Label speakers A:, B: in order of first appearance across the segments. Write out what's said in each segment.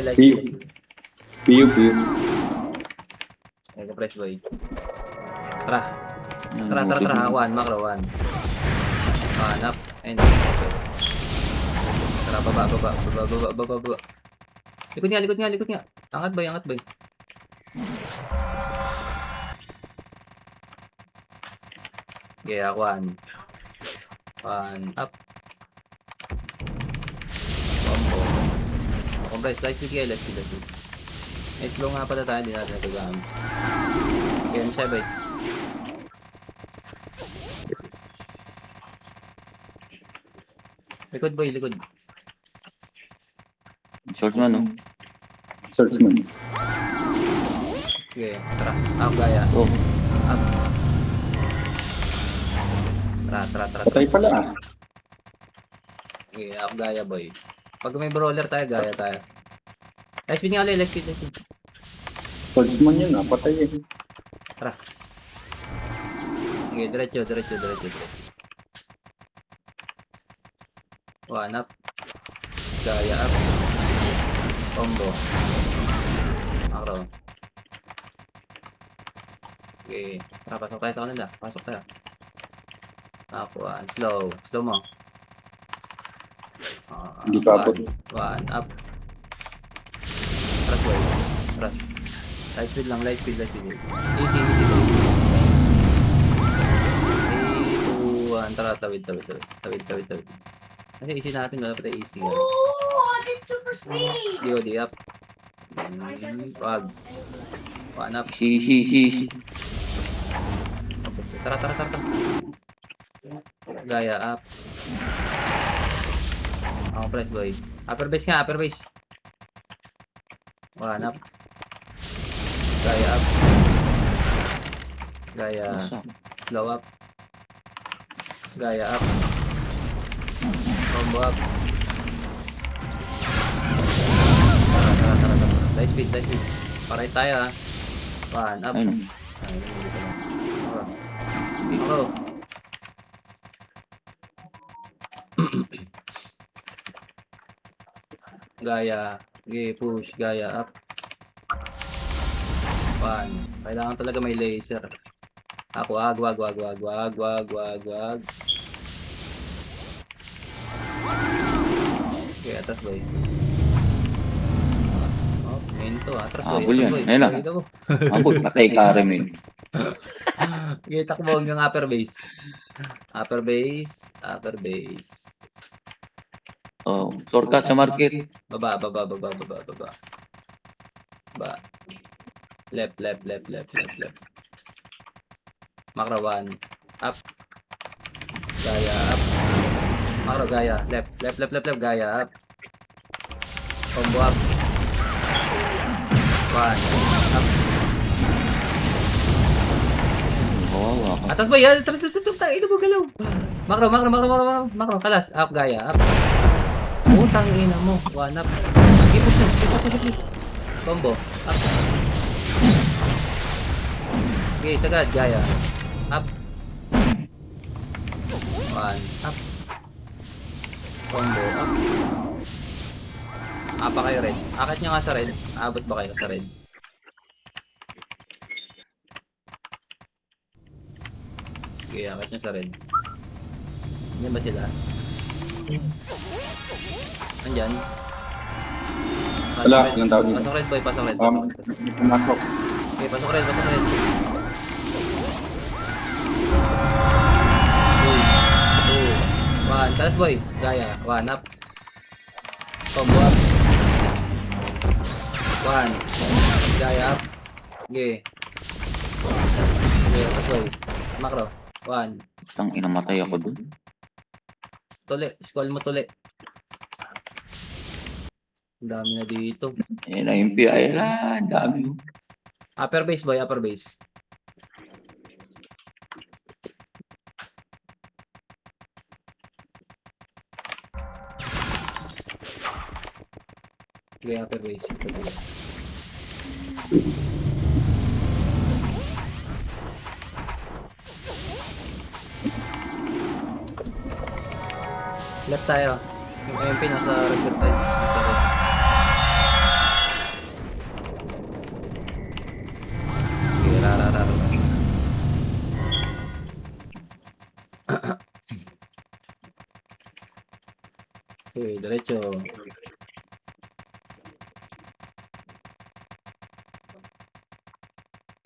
A: light
B: Piyo.
A: speed.
B: Piyo, piyo.
A: Eka, press boy. Tara.
C: Yan,
A: Tara,
C: buti din.
A: One, macro, one. Up. And tara, baba. Likod nga. Angat boy. Yeah, one. Up. Combo. Compress, light speed. May slow nga pala tayo, hindi natin nagagamit. Okay, ano siya, boy? Likod, boy, likod.
C: Short man, no?
B: Search mo.
A: Okay, tara. Up, gaya.
C: Oh,
A: Up. Tara.
B: Patay pala ah.
A: Okay, up, gaya, boy. Pag may brawler tayo, gaya tayo. Light speed nga ulit, light speed.
B: Search mo yun ah. Patay eh.
A: Tara. Okay, diretso. One up. Gaya up. Combo. Macro. Okay. Tara, pasok tayo sa kanila. Pasok tayo. Up, one. Slow mo.
B: Hindi pa abot.
A: One up. Trust boy. Trust. Light speed lang. Easy. 3, 2, 1. Tara, tawid. Kasi easy natin. Wala pa tayo easy.
D: Oh, that's super speed.
A: Di up. Wag. One up.
C: si.
A: Tara. Gaya up. Ako press boy. Upper base. One up. Gaya up.
C: Asa?
A: Slow up. Gaya up. Combo up. Tara. Light speed. Paray tayo ha. One up.
C: Ayun.
A: Macro. Gaya. Push. Gaya up. One. Kailangan talaga may laser. Ako, wag. Okay, atas boy. Oh, minto. Atras boy.
C: Habol yan. Ayun na.
A: Pakita mo.
C: Abot, patay ka rin.
A: Okay, takbo hanggang upper base. Upper base.
C: Oh, shortcut sa market.
A: Baba. Left. Macro one. Up. Gaya up. Macro gaya. Left. Gaya up. Combo up. One. Up.
C: Kawawa ka.
A: Atas ba yan? Ito mo galaw. Macro. Kalas. Up. Gaya up. Utang ina mo. One up. Sige, push. Combo. Up. Okay, sagad. Gaya. Up. One. Up. Combo. Up. Apa kayo red? Akit nyo nga sa red. Abot ba kayo sa red? Okay, akit nyo sa red. Yan ba sila? Andyan.
B: Wala, ilang tao dito.
A: Pasok red boy, pasok red.
B: Pumasok.
A: Okay, pasok red. 3, 2, 1. Talas boy. Gaya. One up. Combo up. One. Gaya up. Okay. Okay, talas boy. Macro. One.
C: Tang inamatay ako dun.
A: Tuli. Scroll mo tuli. Ang dami na dito.
C: Ayan na yung PI. Ang dami.
A: Upper base boy, upper base. Okay, upper base. Left tayo. Yung MP nasa record tayo. Nasa red. Okay, diretso.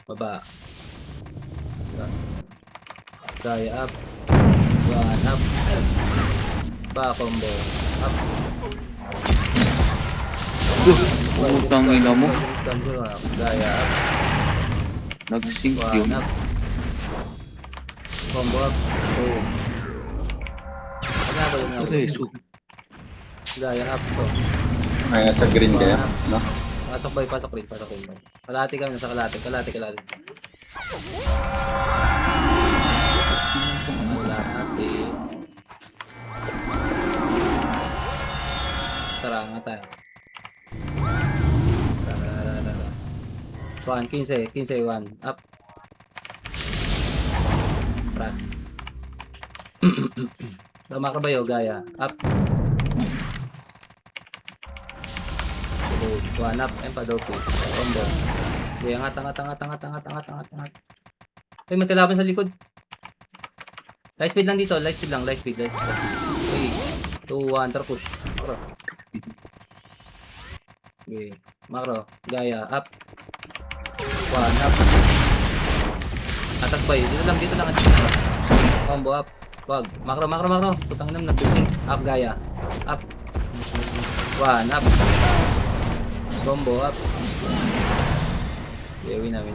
A: Baba. Gaya up. One up. Ba combo. Up.
C: Putang ina mo.
A: Gaya up.
C: Nag-sync
A: One
C: yun.
A: up. Combo up. Boom. Ano ba yung
C: Reso.
A: Gaya up to.
B: Ay, nasa green kaya, no?
A: Pasok boy, pasok rin. Kalati kami, nasa kalati. Kalati. Tara nga tayo. Tara. 15, 1. Up. Tara. Tama ka ba yo, gaya? Up. One up. Ayun pa, dope. Combo. Okay, angat. Ay, may kalaban sa likod. Light speed lang dito. Light speed. 3, 2, 1. Tara, push. Makro. Okay. Makro. Gaya. Up. One up. Atas boy. Dito lang. Combo up. Wag. Makro. Putang ina, nag-building. Up, gaya. Up. One up. Combo up. Yeah, win na.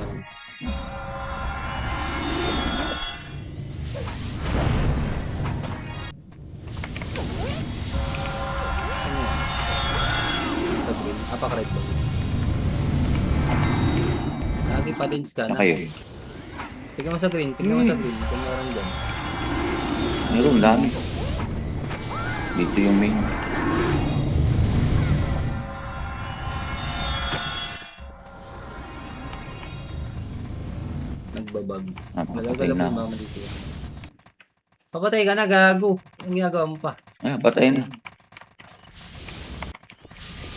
A: Apak-red ko. Lagi patins ka na.
C: Kayo.
A: Tignan mo sa green. Kung meron dyan.
C: Meron dami. Dito yung main.
A: Nagbabag.
C: Napakapatay
A: Galagal
C: na.
A: mo mama dito. Papatay ka na, gago. Ang ginagawa mo pa.
C: Ah, patay na.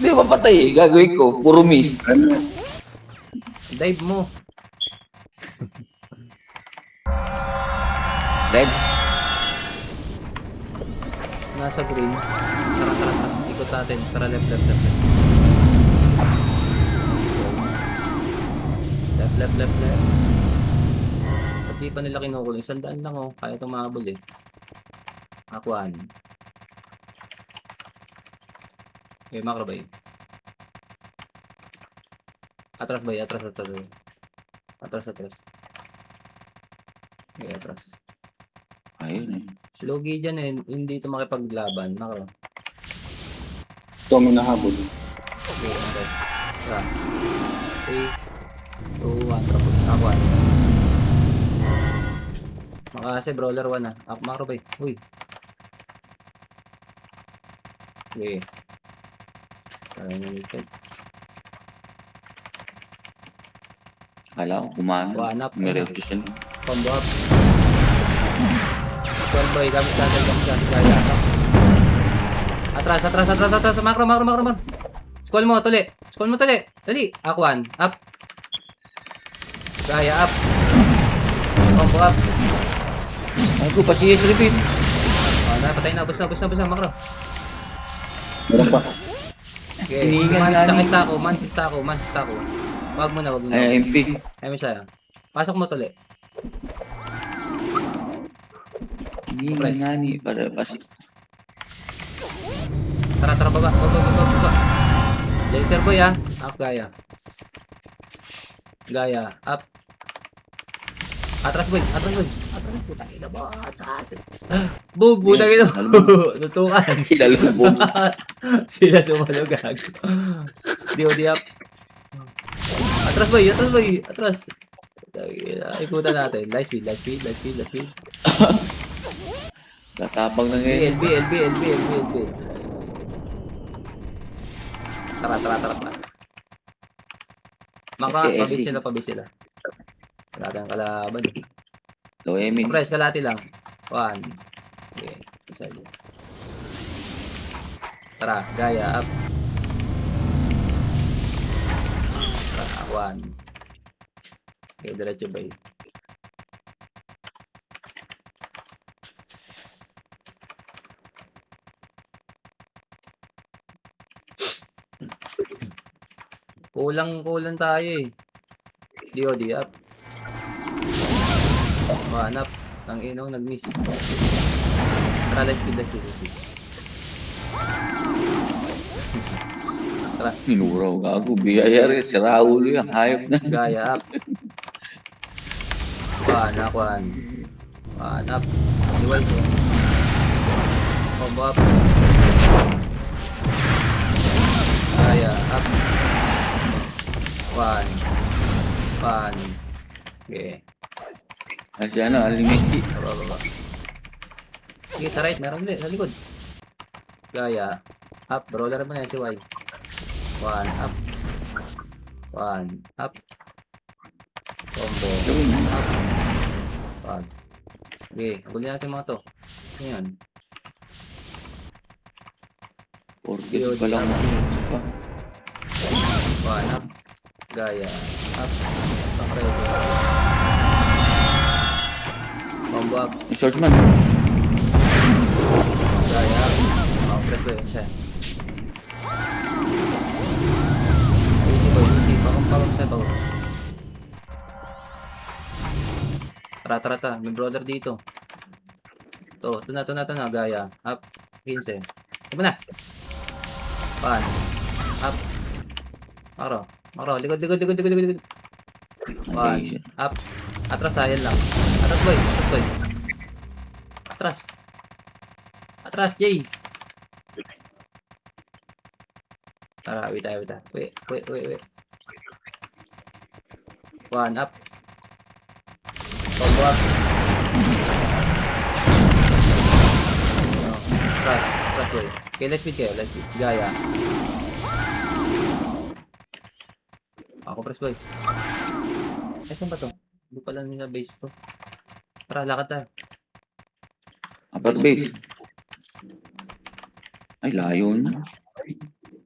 C: Hindi ba patay? Gagawin ko. Puro miss.
B: Ano?
A: Dive mo.
C: Red.
A: Nasa green. Tara. Ikot natin. Tara, left. Left. Ba't di pa nila kinukuling? 100 lang oh. Kaya tumabol eh. Akuan. Okay, makro ba yun? Atras ba yun? Atras. Okay, atras.
C: Ayun eh.
A: Slogi dyan eh. Hindi ito makipaglaban. Makro.
B: Ito mo nahabol.
A: Okay, atras. Tara. 3, 2, 1. Tapos. Akuan. Makasi brawler 1 ah. Makro ba yun? Uy. Okay.
C: Kala ko kumano.
A: One up.
C: Mereto siya.
A: Combo up. Boy, gamit gaya. Atras. Makro. Scroll mo, tuli. Dali. Akuan. Up. Gaya up. Combo up.
C: Ay ko, pasiyes repeat.
A: Patay na. Basta, makro.
B: Meron pa.
A: Okay.
C: Hiningan nga ni.
A: Man sista ko. Wag mo na.
C: Ay, MP.
A: Ay, siya. Pasok mo tuli.
C: Hiningan nga ni. Para pasi.
A: Tara, baba. Laser boy ah. Up, gaya. Up. Atras boy. Putang ina mo. Atras. Bug, putang ina mo. Tutukan.
C: Sila lubog.
A: Sila sumalo gago. Di up. Atras boy. Ikutan natin. Light speed.
C: Tatapang na ngayon.
A: LB. Tara.
C: SC.
A: Pabis sila. Kalati ang kalaban.
C: Low emin.
A: Press, kalati lang. 1. Okay. Tara, gaya, up. Tara, 1. Okay, diretso ba yun? Kulang tayo eh. DOD up. Hanap. Ang ino, nag-miss. Tara, let's speed. Tara,
C: Minuraw gago. Biyaya rin. Si Raul yan. Hayop na.
A: gaya up. Hanap. Iwal ko. Combo up. Gaya up. One. Okay.
C: Kasi ano, alimiki.
A: Baba. Sige, sa right. Meron ulit. Sa likod. Gaya. Up. Brawler mo na yan si Y. One. Up. Combo. Up. One. Okay. Abulin natin mga to. Ayan.
C: Orchid pa lang.
A: One. Up. Gaya. Up. Pakrede. Combo up.
C: Swordsman.
A: Gaya up. Press ko yun siya. Easy. Pakong sa baw. Tara. May brother dito. Ito na. Gaya. Up. 15. Ito na. Pan. Up. Makro. Likod. Pan. Up. Atras, ayan lang. Atras, boy. Atras, Jay. Tara, wait. Wait. One, up. Combo up. Atras, boy. Okay, let's speed. Gaya. Ako, press, boy. Saan ba to? Hindi pala nila base to. Tara, lakad tayo.
C: Upper base. Ay, layo na.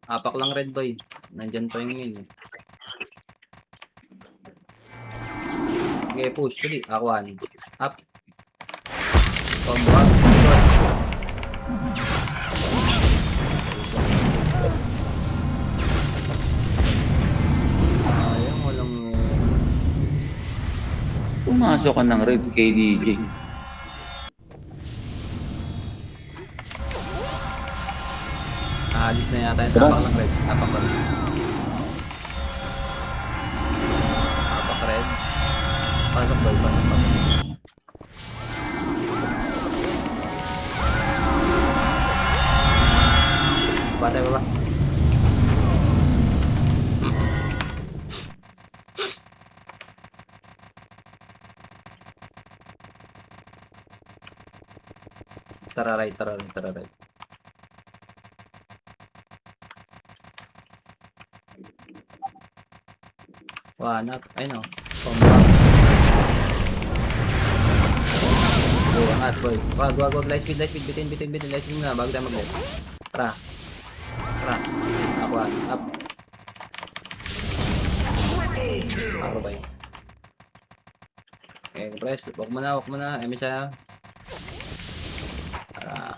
A: Apak lang red boy. Nandyan pa yung win. Okay, push. Dali. Akuan. Up. Combo up. Ayun, walang...
C: Pumasok ka ng red KDJ.
A: Alis na yata yung apak lang red. Apak red. Pasok boy. Patay ba? Tara right. One up. Ay no. Combo up. Okay, angat boy. Wag. Light speed. Bitin. Light speed na bago tayo mag-light. Tara. Ako up. Ako ba yun? Okay, press. Walk mo na. Emi siya. Tara.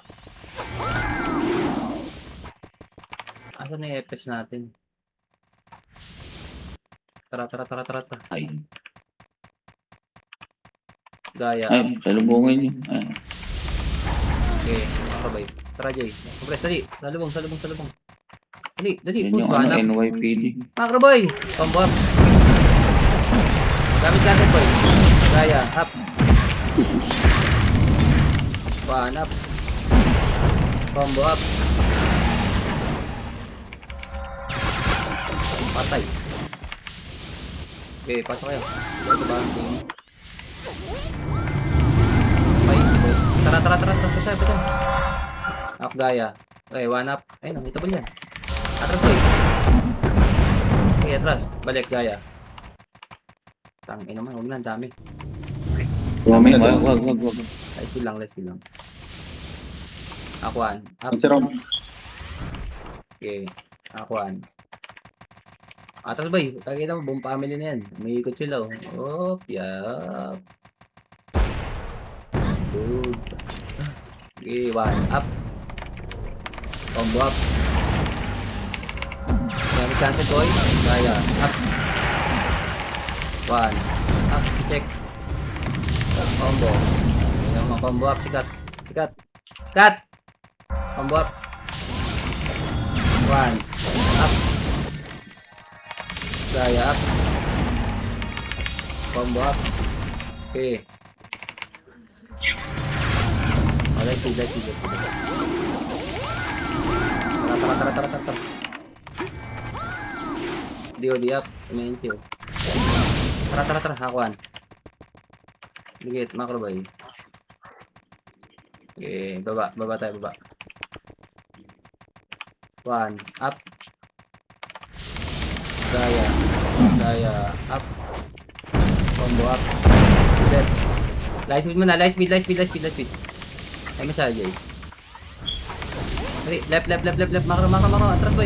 A: Asan na yung FS natin? Tara.
C: Ay,
A: Gaya.
C: salubungin niyo. Ay.
A: Okay, makakabay. Tara, Jay. Compress, dali. Salubong. Dali.
C: Yan
A: Push
C: yung
A: ba, anak?
C: NYPD.
A: Makroboy! Combo up. Gamit, boy. Gaya, up. One up. Combo up. Patay. Okay, pasok kayo. Ito ba ang team? Tara. Pasay. Up, Gaya. Okay, one up. Ay, nakita ba yan? Atras, boy. Okay, atras. Balik, Gaya. Tangin naman, huwag na, ang dami.
B: Dami na daw.
C: Wag.
A: Let's go lang. Akuan. Up.
B: Ang sarap.
A: Okay. Akuan. Atras, boy. Kagita mo, buong family na yan. May ikot sila, oh. Oh, yap. Good. Okay, one up. Combo up. Gamit cancel boy. Gaya. Up. 1. Up. Check. Combo. Ayan mo. Combo up. Sikat. Sikat. Cut. Combo up. 1. Up. Gaya up. Combo up. Okay. Let's see. Tara. DOD up. Main chill. Tara. Hakuan. Ligit. Macro boy. Okay. Baba tayo. 1. Up. Gaya. Up. Combo up. Dead. Light speed mo na. Light speed. Ay, masyado, Jay. Left. Macro. Atras, boy.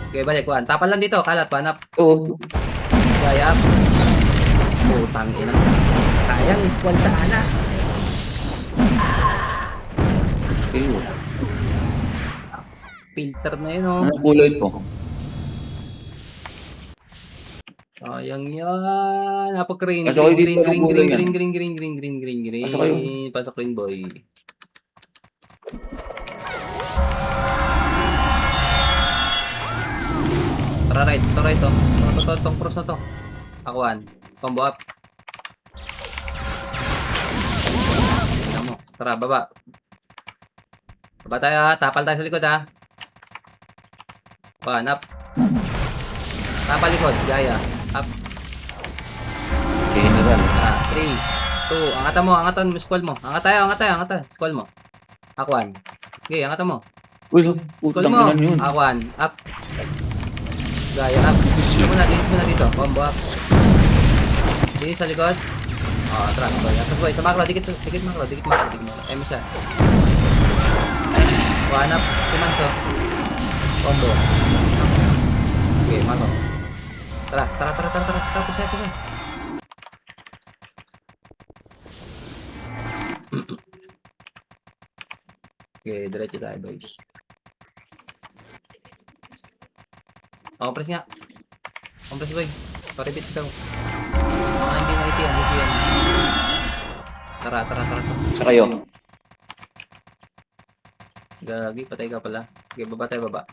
A: Okay, balik. 1. Tapal lang dito. Kalat. 1 up.
C: Oo.
A: Gaya up. Putang ina. Sayang, squad sa ana.
C: Ew.
A: Filter na yun, oh.
C: Ano kulay ito?
A: Sayang yan. Napag-green.
C: Pasok kayo dito, anong kulay yan?
A: Green.
C: Pasok kayo.
A: Pasok rin, boy. Tara, right. Ito. Itong cross na to. Akuan. Combo up. Tingnan mo. Tara, baba. Baba tayo, ha. Tapal tayo sa likod, ha. 1, up. Tapal likod. Gaya. Up.
C: General.
A: 3, 2. Angatan mo. Squall mo. Angat tayo. Squall mo. Akuan. Okay, angatan mo.
C: Uy,
A: Squall
C: putang
A: mo.
C: ina yun.
A: Akuan. Up. Gaya. Up. Dito muna dito. Combo up. Dito sa likod. Atras boy. Sa macro. Dikit macro. Ay, misa. 1 up. Kumanso. Combo. Okay, macro. Tara. Tapos na. Okay, diretso tayo, boy. Compress nga. Compress, boy. Paribit ka. Hindi na isiyan. Tara.
C: Sa kayo.
A: Gagi, patay ka pala. Okay, baba.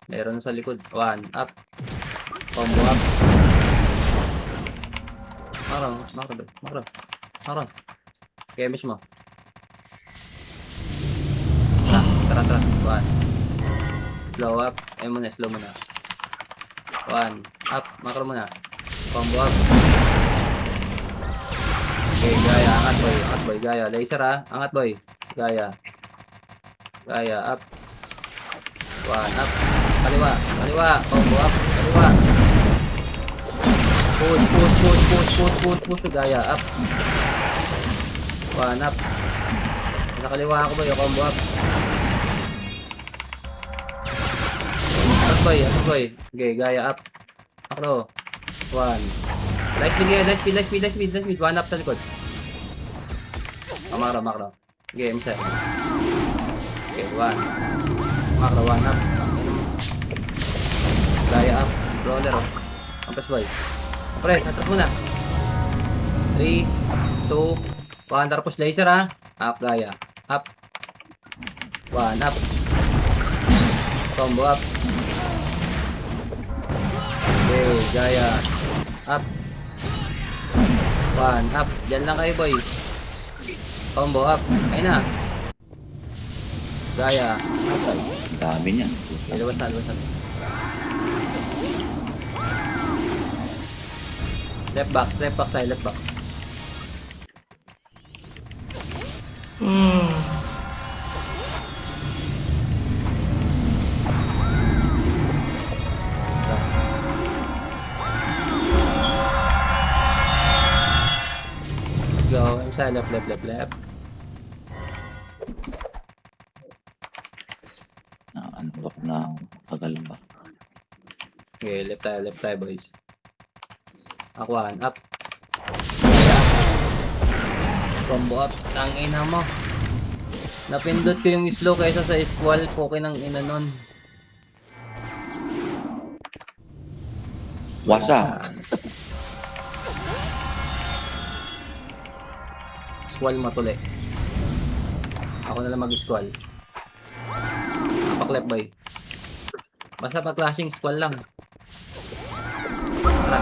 A: Meron sa likod. 1, up. Combo up. Macro. Okay, miss mo. Tara. 1. Slow up. Slow mo na. 1. Up. Macro mo na. Combo up. Okay, gaya. Angat boy. Gaya. Laser, ha. Angat boy. Gaya. Up. 1. Up. Kaliwa. Combo up. Kaliwa. Push. Gaya. Up. 1 up. Sa kaliwa ako boy. Combo up. Atras boy. Okay, gaya up. Macro. 1. Light speed. 1 up sa likod. Macro. Game set. Okay, 1. Macro, 1 up. Gaya up. Roller, oh. Ampas boy. Press, atras muna. 3, 2, 1. Tapos laser, ha. Up, gaya. Up. 1 up. Combo up. Okay, gaya. Up. 1 up. Diyan lang kayo, boy. Combo up. Ayun na. Gaya. Up.
C: Dami niya.
A: Luwas na. Left back side, left back. Go, I'm side, left.
C: Unlock na ako. Tagal pa.
A: Okay, left tayo, boys. Akuan, up. Combo up. Tangina mo. Napindot ko yung slow kaysa sa squall. Poke ng ina nun.
C: Wasa.
A: Squall matuli. Ako na lang mag-squall. Apak left boy. Basta pag clashing squall lang. Tara.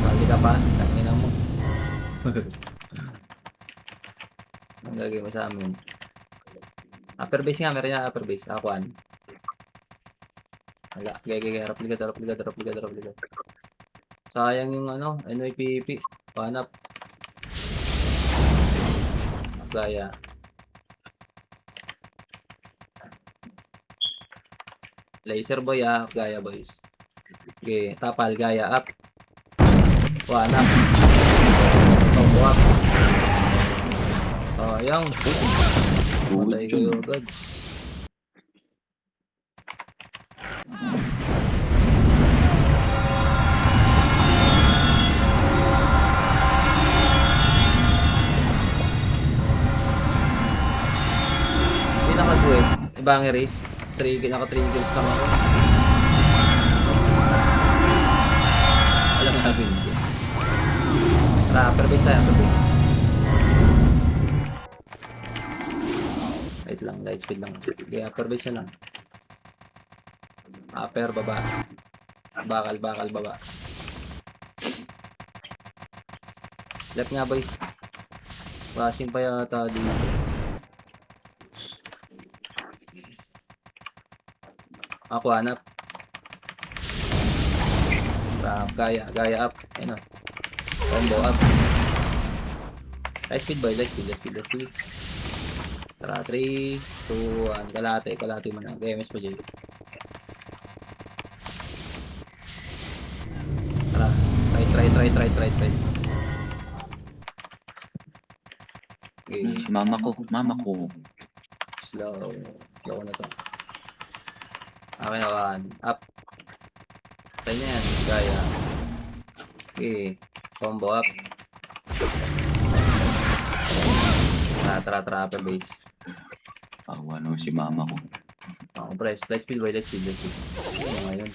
A: Bali ka pa. Tangina mo. Ang gagawin mo sa amin. Upper base nga. Meron niya upper base. Akuan. Wala. Gaya. Harap ligad. Sayang yung ano. NYPP. Panap. Gaya. Laser boy gaya boys. Okay, tapal gaya up. Wanap. Combo up. Sayang. Matay kayo agad. Pinaka-good. Ibang erase. Naka-3 kills lang ako. Alam mo natin. Upper base tayo, upper base. Wait lang, light speed lang. Okay, upper base na lang. Upper, baba. Bakal, baba. Left nga boys. Flashing pa yata dito. Ako hanap. Gaya up. Ayun o. Combo up. Light speed boy, light speed. Tara, 3, 2, 1. Kalate mo na. GMS po dyan. Tara, try. Okay,
C: Si mama ko.
A: slow na to. Okay na, 1. Up. Try na yan, gaya. Okay, combo up. Tara, upper base.
C: Ano si mama ko.
A: Press. Light speed boy. Ano ngayon?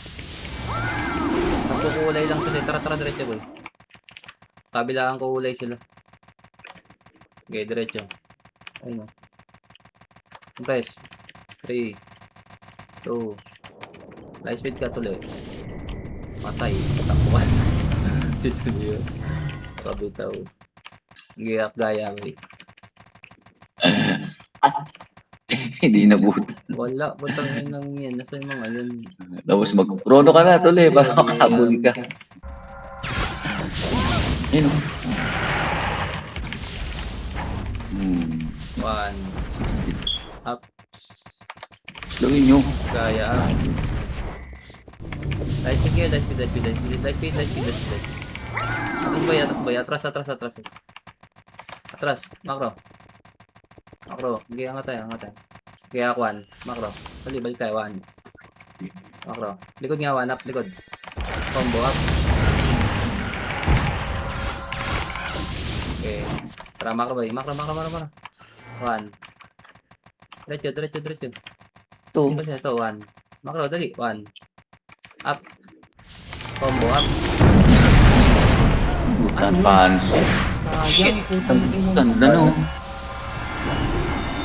A: Nagkukulay lang sila. Tara, diretso boy. Kabilaan ko kulay sila. Okay, diretso. Ayun o. Press. 3, 2. Light speed ka tuloy. Matay. Tapuan. Dito niyo. Kabitaw. Giyak gaya boy.
C: Hindi nabutan.
A: Wala. Butang yun lang yan. Nasa yung mga yun.
C: Tapos mag-chrono ka na tuloy. Baka makahabol ka. Yun.
A: 1. Up.
C: Slowin nyo.
A: Gaya up. Light speed kayo. Light speed. Atas bay. Atras. Makro. Hindi, angat tayo. Kaya 1. Makro. Balik tayo. 1. Makro. Likod nga, 1 up. Likod. Combo up. Okay. Tara, makro bay. Makro. 1. Diretso.
C: Ito.
A: Sino siya? Ito, 1. Makro, dali. 1. Up. Combo up.
C: Butan pans.
A: Sayang, putang ina.
C: Tanda no.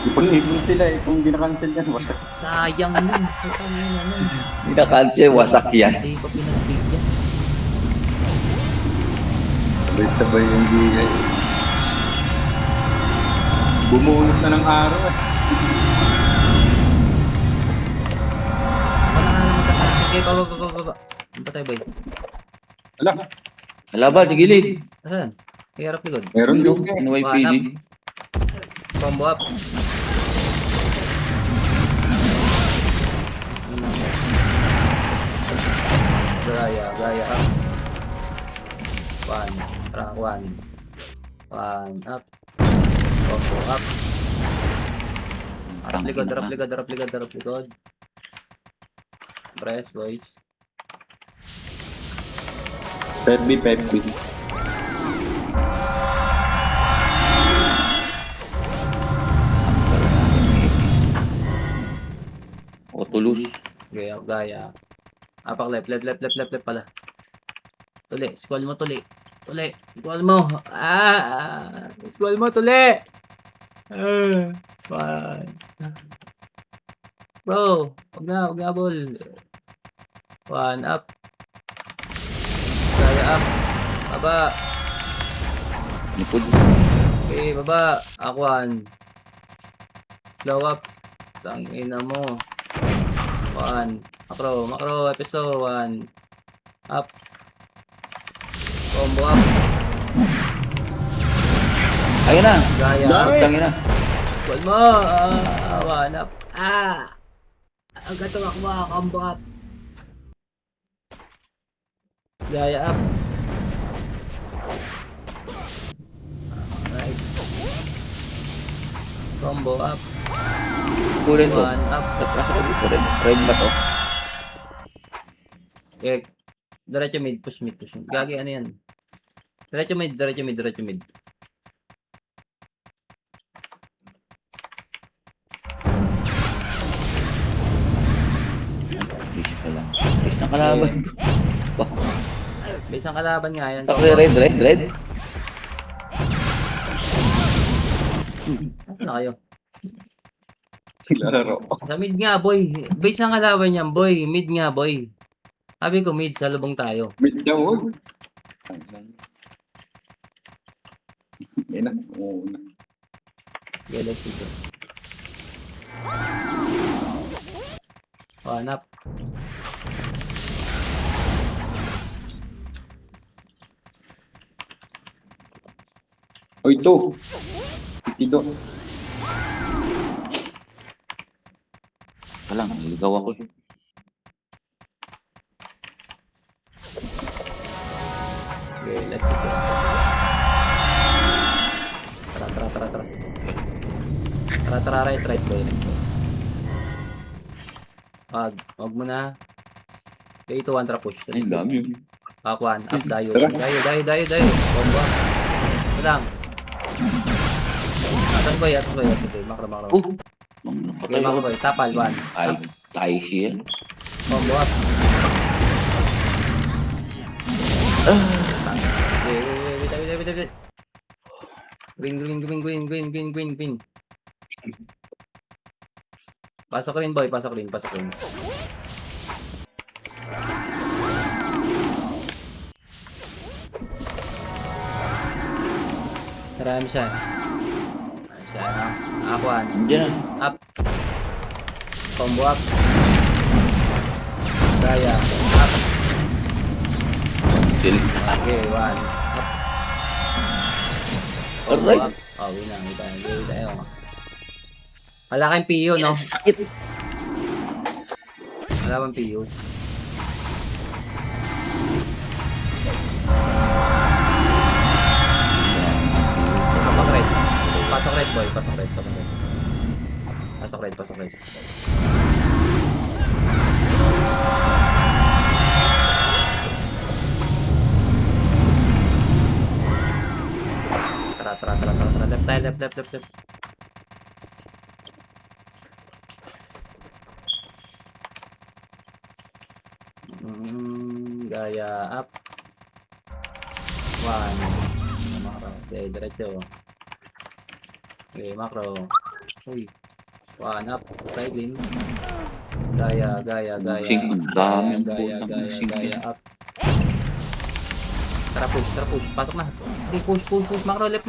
B: Ipon sila kung di na-cancel yan.
A: Sayang nun. Putang ina nun.
C: Hindi na cancel. Wasak yan.
A: Hindi ko pinagbigyan.
B: Sabay yung bigay. Bumuhos na ng araw eh.
A: Wala nga naman kakasya. Okay, baba. Ano pa tayo, boy?
B: Ala,
C: Alaba, di gilid.
A: Asan? Iharap likod.
B: meron yung
C: NYPD.
A: Combo up. Gaya up. 1. Tara, 1. 1 up. Combo up. Harap likod. Press, boys.
B: 5B.
C: tulus.
A: Gaya. Apak left pala. Tuli, squall mo tuli. Tuli, squall mo. Squall mo tuli. Fine. Bro, wag na ball. One up. Gaya up. Baba.
C: Likod.
A: Okay, baba. Aquan. Slow up. Tangina mo. One. Macro, episode 1. Up. Combo up.
C: Ayun na.
A: Gaya.
C: Tangin na.
A: Squall mo. One up. Ang gatuwak mo. Combo up. Gaya up. Alright. Combo up.
C: Kurin to.
A: One up.
C: Red ba to?
A: Eh, diretso mid. Push mid. Gagi, ano yan? Diretso mid.
C: Fish pa lang. Fish na kalaban. Wow.
A: Base ang kalaban nga yan.
C: Sakli red.
A: Ano na kayo?
B: Sila laro.
A: Sa mid nga, boy. Base ng kalaban yan, boy. Mid nga, boy. Sabi ko mid, sa lubong tayo.
B: Mid daw, huwag. Yan na. Oo na.
A: Okay, let's go. Hanap.
B: O ito. Ito.
C: Walang, niligaw ako eh.
A: Okay, let's go. Tara, right, boy. Wag mo na. Okay, ito, 1 trap push.
C: Ay, dami yun.
A: Aquan, up, dayo.
B: Tara.
A: Dayo. Combo. Ito lang. Atas boy. Macro.
C: Oh!
A: Okay, macro boy. Tapal, 1.
C: Ay, tayo siya.
A: Combo up. Okay, wait. Green. Pasok rin, boy. Pasok rin. Marami siya. Aquan.
C: Andiyan na.
A: Up. Combo up. Gaya. Up.
C: Chill.
A: Okay, 1. Up. Combo
C: Alright.
A: up. Oh, win tayo. Wala kang PO, no?
C: Sakit.
A: Wala bang PO? Pasok red, boy. Pasok red. Tara. Left tayo, left. Gaya up. 1. Macro. Okay, diretso. Okay, macro. Uy. 1 up. Right lane. Gaya.
C: Sing, ang dami ang
A: Gaya
C: putang
A: up. Tara push. Pasok na. Okay, push. Macro, left.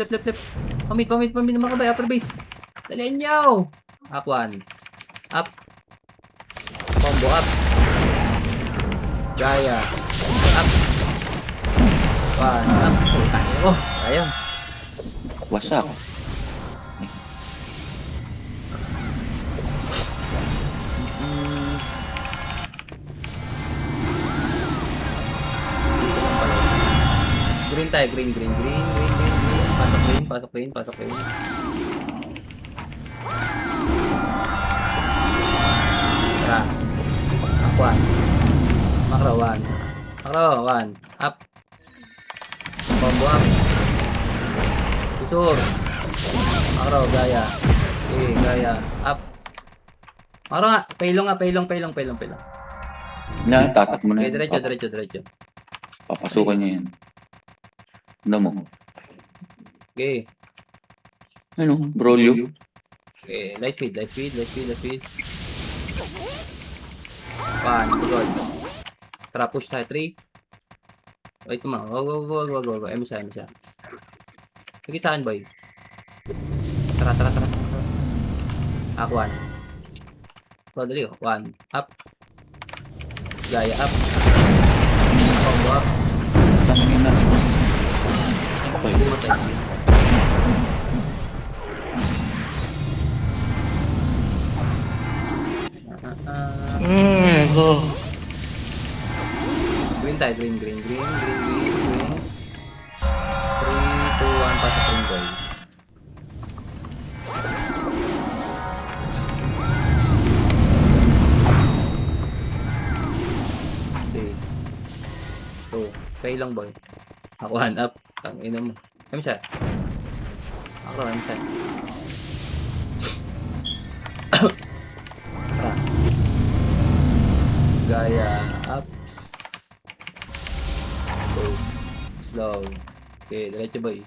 A: Pamit. Macro ba? Upper base. Dalihan nyo. Up 1. Up. Combo up. Gaya. Up. 1. Up. Tayo. Ayun.
C: Wasak. Green tayo. Green. Pasok lane. Tara. Aquan. Macro 1. Up. Combo up. Isur. Macro, gaya. Okay, gaya. Up.
A: Maro nga, pailong.
C: Yan, tatak mo na
A: Okay,
C: yan.
A: diretso.
C: Papasukan niya yan. Ano mo?
A: Okay.
C: Ano? Brolyo?
A: Okay, light speed. One, good. Tara, push tayo. 3. Wait mo. Wag. Emi siya. Sige saan, boy? Tara. One. Dali. 1. Up. Gaya, up. Combo up.
C: Tangin na.
A: Okay, matay. Green tayo, green. 3, 2, 1, pasok rin boy. Okay. 2. Pay lang boy. Ako hand up. Ang ina mo. Kami siya. Ako kami siya. Tara. Gaya ups. Go. Slow. Okay, diretso boy.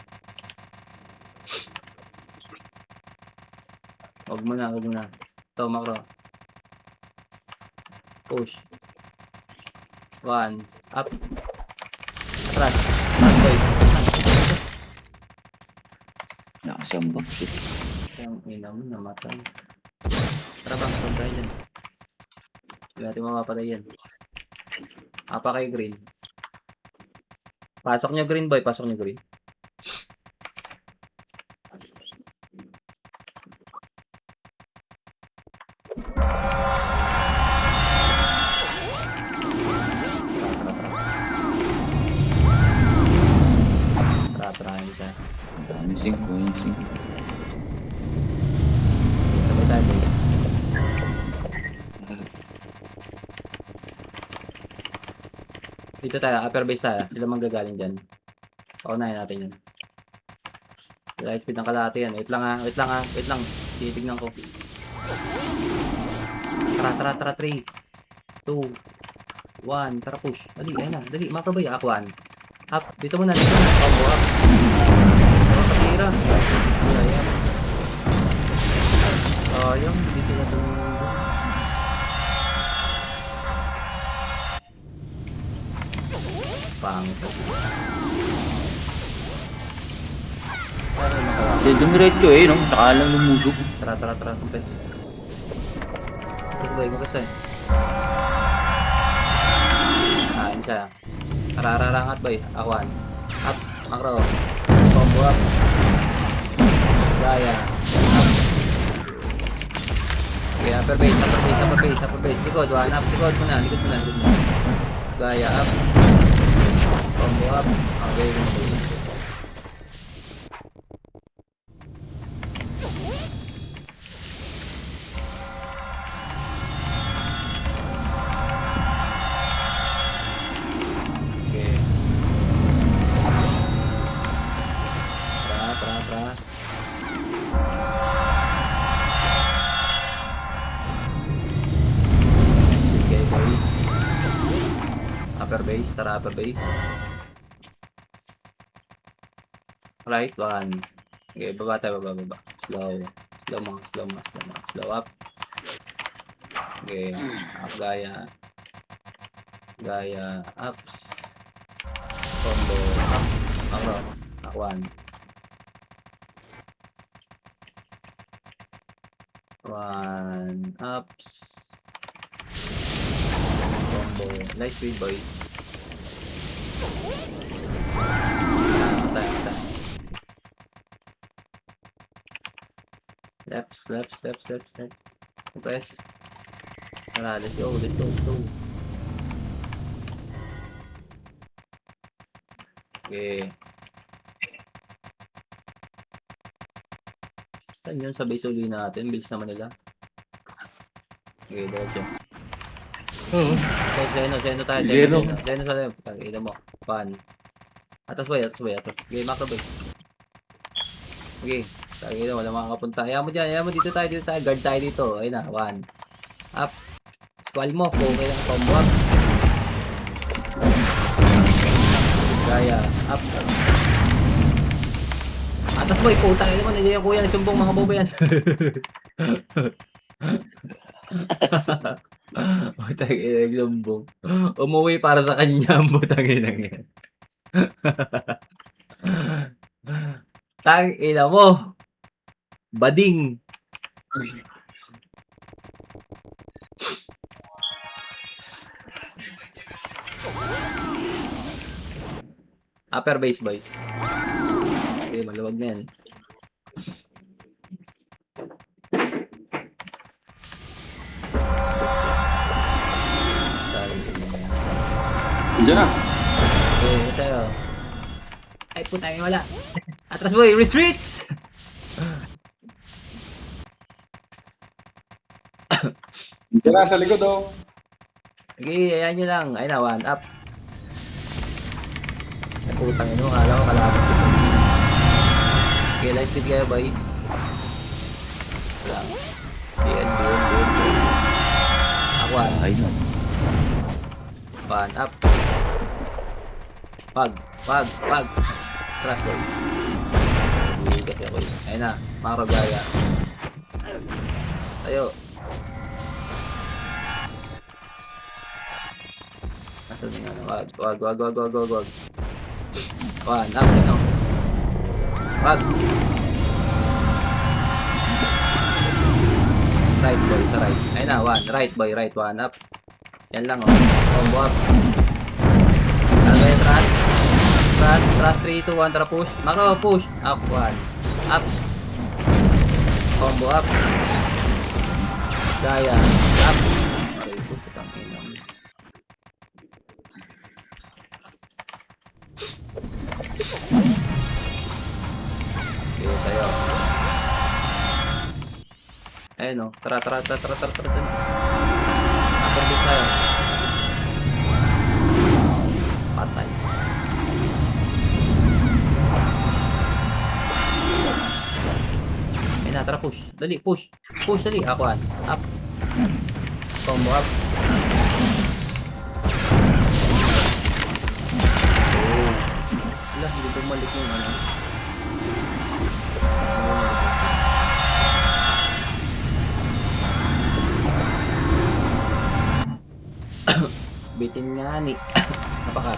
A: Huwag mo na. Ito, macro. Push. 1. Up. Atras. Boy.
C: Nakasambak siya.
A: Ang ina mo, namatay. Tara bang, huwag tayo dyan. Hindi natin mamapatay yan. Apa kay green. Pasok nyo green boy, pasok nyo green. Tara, hindi siya.
C: Dami sing.
A: Sabay tayo boy. Dito tayo, upper base tayo. Sila manggagaling dyan. Paunahin natin yan. Light speed ng kalahati yan. Wait lang. Titignan ko. Tara. 3, 2, 1. Tara, push. Dali, ayun na. Dali, macro boy. Aquan. Up. Dito muna. Combo up. Tara, patira. Ayan. Sayang, hindi sila tumulong. Pangit.
C: Dumiretso no? Saka lang lumusok.
A: Tara, kumpes. Kumpes eh. Ayun siya. Tararangat boy, akuan. Up, macro. Combo up. Gaya. Up. Okay, upper base. Likod, one up. Likod muna. Gaya up. Combo up. Okay. Okay. Tara. Okay, boys. Upper base. Right, 1. Okay, baba. Slow up. Okay, up gaya, ups. Combo, up. Macro, 1. 1, ups. Combo, nice speed boys. Attack. Left. Press. Tara, let's go. Okay. Saan yun? Sa base uli natin. Bilis naman nila. Okay, diretso. Seno tayo. Seno sa left. Kita mo. 1. Atas boy. Okay, macro boy. Okay. Kita mo, wala makakapunta. Ayaw mo dyan. Dito tayo. Guard tayo dito. Ayun na. 1. Up. Squall mo. Okay lang combo up. Gaya. Up. Atas boy. Putang ina mo. Nandiyan yung kuya. Nagsumbong mga bobo yan. Putang ina. Nagsumbong. Umuwi para sa kanya. Putang ina yan. Tang ina mo. Bading. Upper base boys. Okay, maluwag na yan.
B: Diyan na.
A: Okay, ano sa'yo? Ay, putang ina, wala. Atras boy, retreats!
B: Diyan na sa likod oh.
A: Okay, ayan nyo lang. Ayun na, one up. Ay, putang ina mo. Kala ko kalapit ito. Okay, light speed kayo, boys. Wala. Bien. Ako, one.
C: Ayun.
A: One up. Pag. Trust boy. Hindi kasi ako yun. Ayun na, Maro Gaya. Tayo. Asan yung ano? Wag. One up, ano? Wag. Right boy, sa right. Ayun na, one. Right boy, right. One up. Yan lang, oh. Combo up. Ano yung trust? Trust 3, 2, 1, tara push. Macro, push. Up, 1. Up. Combo up. Gaya. Up. Okay, push. Putang ina. Okay, tayo. Ayun, oh. Tara. Upper base tayo. Patay. Ayun na, tara push. Dali, push. Push, dali. Akuan. Up. Combo up. Oh. Wala, hindi bumalik yung ano. Bitin nga ni. Apakat.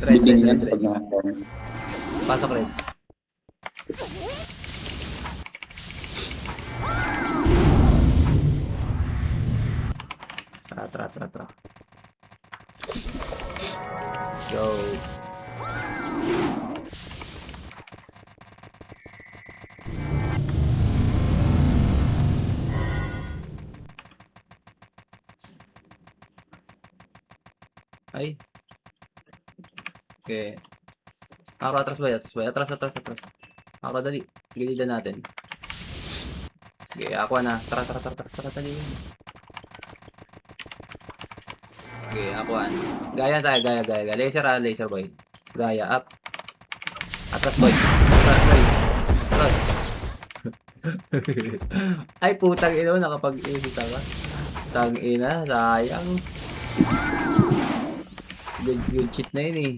A: Red.
B: Yan pag nakakita.
A: Pasok red. Tara. Go. Ay. Okay. Atras ba? Atras. Ako dali. Gilidan natin. Okay, ako na. Tara, dali. Okay, ako an. Gaya tayo, gaya. Laser boy. Gaya, up. Atras boy. Atras. Ay, putang ina, nakapag-isita ka. Tang ina, sayang. Good cheat na yun eh.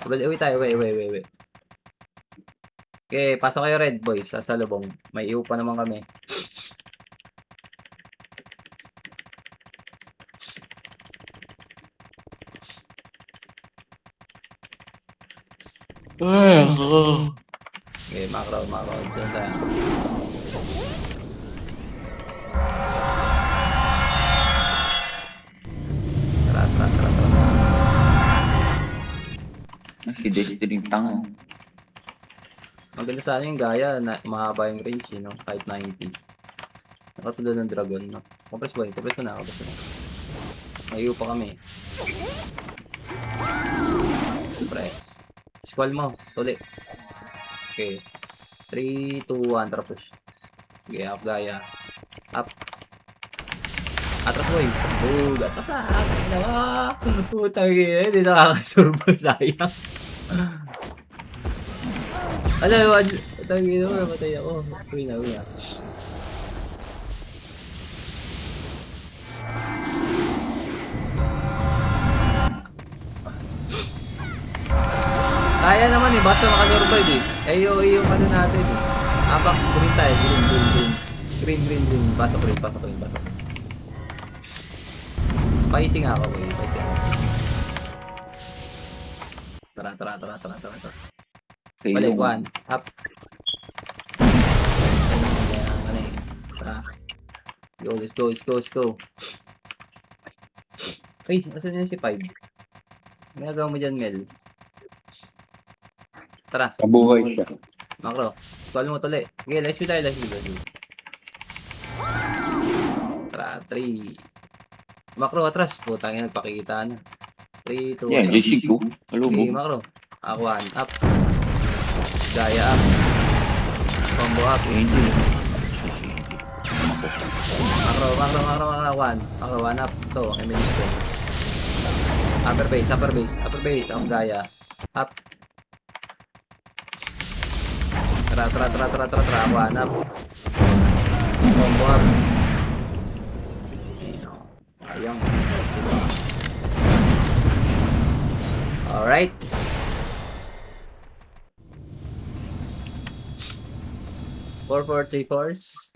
A: Wait tayo, wait. Okay, pasok kayo red boy sa salubong. May iho pa naman kami. Okay, macro. Doon tayo. Tara.
C: Si Destiny tango.
A: Maganda sana yung gaya na mahaba yung range, no? Kahit 90. Nakatulad ng dragon, no? Compress ko na. May iho pa kami. Press. Squall mo. Tuli. Okay. 3, 2, 1. Tara push. Okay, up gaya. Up. Atras boy. Atas sa akin na. Putang ina. Hindi nakakasurbo. Sayang. Putang ina mo. Namatay ako. Uwi na. basta makasurvive eh. Yung ano natin eh. Abak, green tayo. Green. Pasok rin. Paising ako. Paising ako. Tara.
C: Kayo.
A: Balik, one. Up. Ano eh. Tara. Let's go. Ay, asan yun si 5? Ginagawa mo dyan, Mel. Tara,
B: Nabuhay siya.
A: Macro. Scroll mo tuloy. Okay, let's be tayo. Tara, 3. Macro, atras. Putang ina, nagpakikita na. 3, 2,
C: Yan,
A: atras.
C: JC ko.
A: Okay,
C: Kalubog.
A: Macro. Aquan, up. Gaya, up. Combo up.
C: Angel.
A: Macro, 1. Macro, 1 up. Ito, okay, minutes. Upper base. Ang Gaya. Up. Tara. 1 up. Combo up. Ayun. Alright. Four, 3 fours.